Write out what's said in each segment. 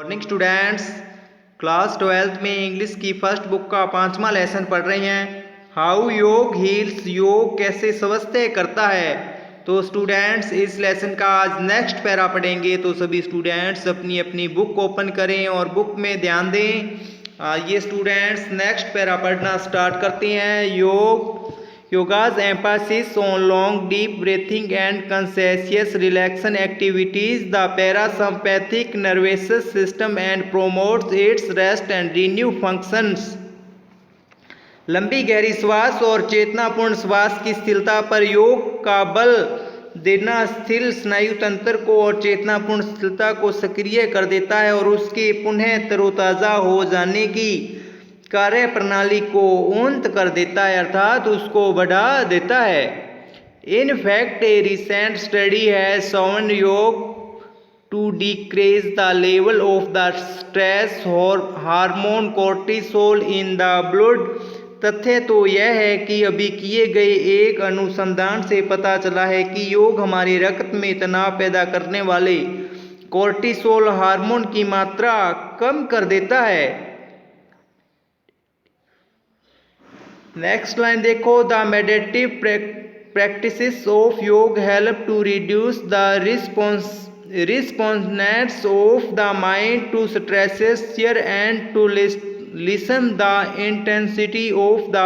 Morning students. Class 12th में English की first book का 5वां लेसन पढ़ रहे हैं। हाउ योग हील्स, योग कैसे स्वस्थ करता है। तो स्टूडेंट्स इस लेसन का आज नेक्स्ट पैरा पढ़ेंगे, तो सभी स्टूडेंट्स अपनी अपनी बुक ओपन करें और बुक में ध्यान दें। ये स्टूडेंट्स नेक्स्ट पैरा पढ़ना स्टार्ट करते हैं। Yoga's emphasis on long deep breathing and conscious relaxation activities the parasympathetic nervous system and promotes its rest and renew functions। लंबी गहरी श्वास और चेतनापूर्ण श्वास की स्थिरता पर योग का बल देना स्थिर स्नायु तंत्र को और चेतनापूर्ण स्थिरता को सक्रिय कर देता है और उसके पुनः तरोताज़ा हो जाने की कार्य प्रणाली को उन्नत कर देता है, अर्थात उसको बढ़ा देता है। In fact a recent study has shown yoga to decrease the level of the stress hormone cortisol in the blood. तथ्य तो यह है कि अभी किए गए एक अनुसंधान से पता चला है कि योग हमारे रक्त में तनाव पैदा करने वाले कोर्टिसोल हार्मोन की मात्रा कम कर देता है। नेक्स्ट लाइन देखो, the meditative practices of yoga help to reduce the responsiveness of the mind to stresses fear and to lessen the intensity of the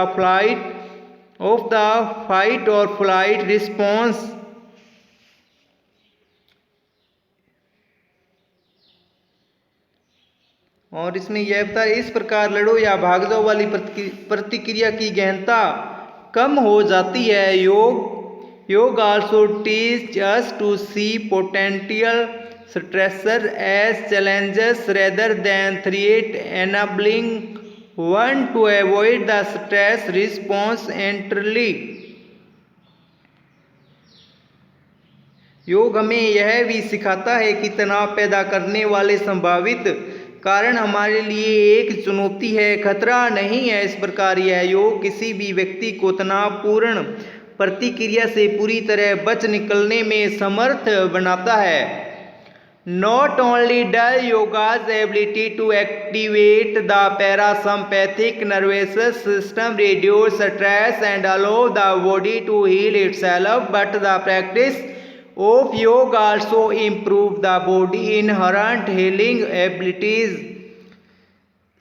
fight और फ्लाइट रिस्पॉन्स। और इसमें यह बता, इस प्रकार लड़ो या भाग जाओ वाली प्रतिक्रिया की गहनता कम हो जाती है। Yoga also teach us to see potential stressor as challenges rather than threat, enabling one to avoid the stress response entirely. योग हमें यह भी सिखाता है कि तनाव पैदा करने वाले संभावित कारण हमारे लिए एक चुनौती है, खतरा नहीं है। इस प्रकार यह योग किसी भी व्यक्ति को तनावपूर्ण प्रतिक्रिया से पूरी तरह बच निकलने में समर्थ बनाता है। Not only does yoga's ability to activate the parasympathetic nervous system reduce stress and allow the body to heal itself, but the practice of yoga also improve the body inherent healing abilities।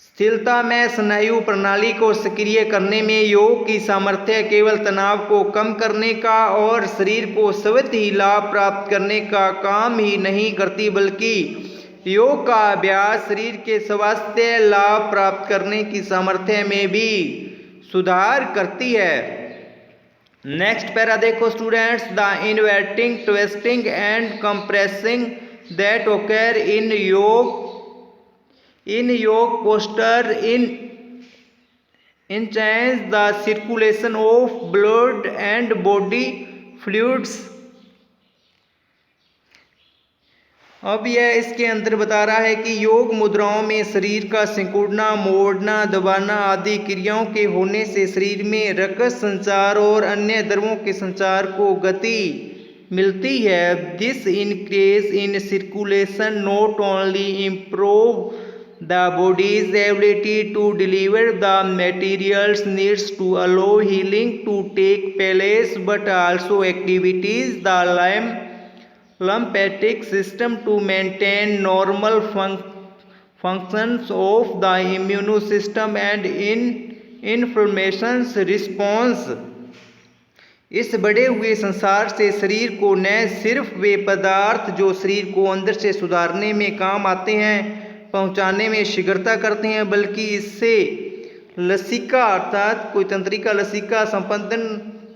स्थिरता में स्नायु प्रणाली को सक्रिय करने में योग की सामर्थ्य केवल तनाव को कम करने का और शरीर को स्वतः ही लाभ प्राप्त करने का काम ही नहीं करती, बल्कि योग का अभ्यास शरीर के स्वास्थ्य लाभ प्राप्त करने की सामर्थ्य में भी सुधार करती है। नेक्स्ट पैरा देखो students, the inverting twisting and compressing that ओकर इन योग poster in change the circulation of blood and body fluids. अब यह इसके अंदर बता रहा है कि योग मुद्राओं में शरीर का सिकुड़ना, मोड़ना, दबाना आदि क्रियाओं के होने से शरीर में रक्त संचार और अन्य द्रवों के संचार को गति मिलती है। This increase in circulation not only improve the body's ability to deliver the materials needs to allow healing to take place, but also activities the lymphatic system to maintain normal functions of the immune system and in inflammation response। इस बढ़े हुए संसार से शरीर को न सिर्फ वे पदार्थ जो शरीर को अंदर से सुधारने में काम आते हैं, पहुंचाने में शीघ्रता करते हैं, बल्कि इससे लसिका अर्थात कोई तंत्रिका लसिका संपंदन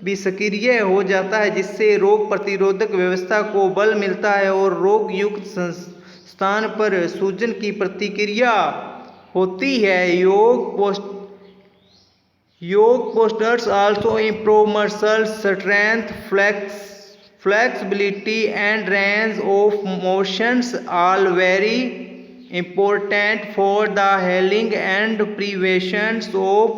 भी सक्रिय हो जाता है, जिससे रोग प्रतिरोधक व्यवस्था को बल मिलता है और रोग युक्त स्थान पर सूजन की प्रतिक्रिया होती है। योग postures also improve muscle strength, flexibility and range of motions, all very important for the healing and prevention of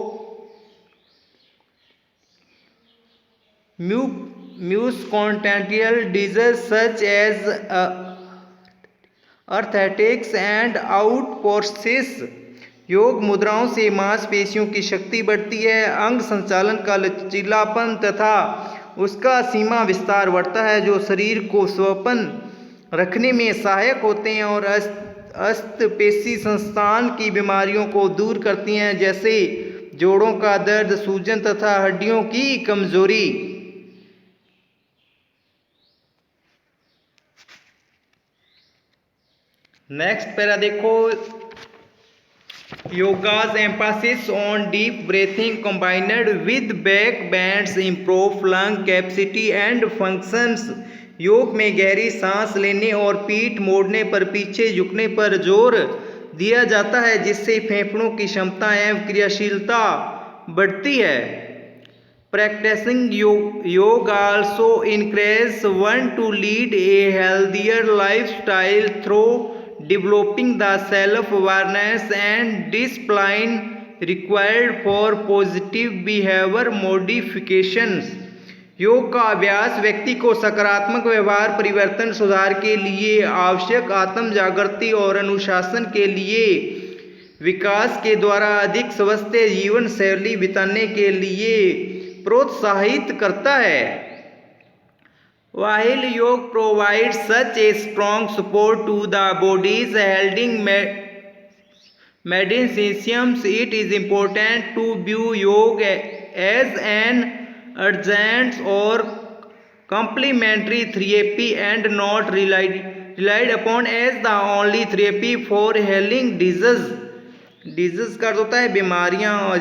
musculoskeletal diseases such as arthritis and osteoporosis. योग मुद्राओं से मांसपेशियों की शक्ति बढ़ती है, अंग संचालन का लचीलापन तथा उसका सीमा विस्तार बढ़ता है, जो शरीर को स्वपन रखने में सहायक होते हैं और अस्थपेशी संस्थान की बीमारियों को दूर करती हैं, जैसे जोड़ों का दर्द, सूजन तथा हड्डियों की कमजोरी। नेक्स्ट पैरा देखो, yoga's emphasis on deep breathing combined with back bends improve lung capacity and functions. योग में गहरी सांस लेने और पीठ मोड़ने पर पीछे झुकने पर जोर दिया जाता है, जिससे फेफड़ों की क्षमता एवं क्रियाशीलता बढ़ती है। प्रैक्टिसिंग योग also encourages one to lead a healthier lifestyle through developing the self-awareness and discipline required for positive behavior modifications। योग का अभ्यास व्यक्ति को सकारात्मक व्यवहार परिवर्तन सुधार के लिए आवश्यक आत्म जागृति और अनुशासन के लिए विकास के द्वारा अधिक स्वस्थ जीवन शैली बिताने के लिए प्रोत्साहित करता है। While yoga provides such a strong support to the body's healing mechanisms, it is important to view yoga as an adjunct or complementary therapy and not relied upon as the only therapy for healing disease। Disease का अर्थ होता है बीमारियां। और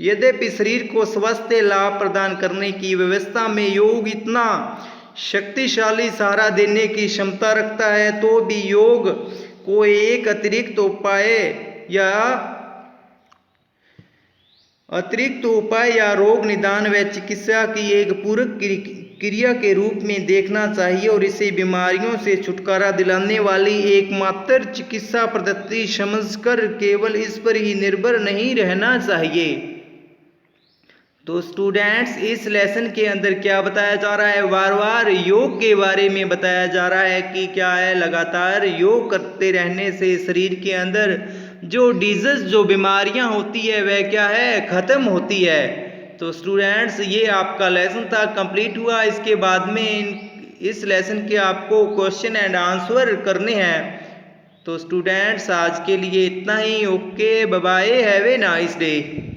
यद्यपि शरीर को स्वास्थ्य लाभ प्रदान करने की व्यवस्था में योग इतना शक्तिशाली सहारा देने की क्षमता रखता है, तो भी योग को एक अतिरिक्त उपाय या रोग निदान व चिकित्सा की एक पूरक क्रिया के रूप में देखना चाहिए और इसे बीमारियों से छुटकारा दिलाने वाली एकमात्र चिकित्सा पद्धति समझकर केवल इस पर ही निर्भर नहीं रहना चाहिए। तो स्टूडेंट्स, इस लेसन के अंदर क्या बताया जा रहा है, बार बार योग के बारे में बताया जा रहा है कि क्या है, लगातार योग करते रहने से शरीर के अंदर जो डिजीज, जो बीमारियां होती है, वह क्या है, खत्म होती है। तो स्टूडेंट्स, ये आपका लेसन था, कंप्लीट हुआ। इसके बाद में इस लेसन के आपको क्वेश्चन एंड आंसर करने हैं। तो स्टूडेंट्स, आज के लिए इतना ही। Okay, bye bye, have a nice day.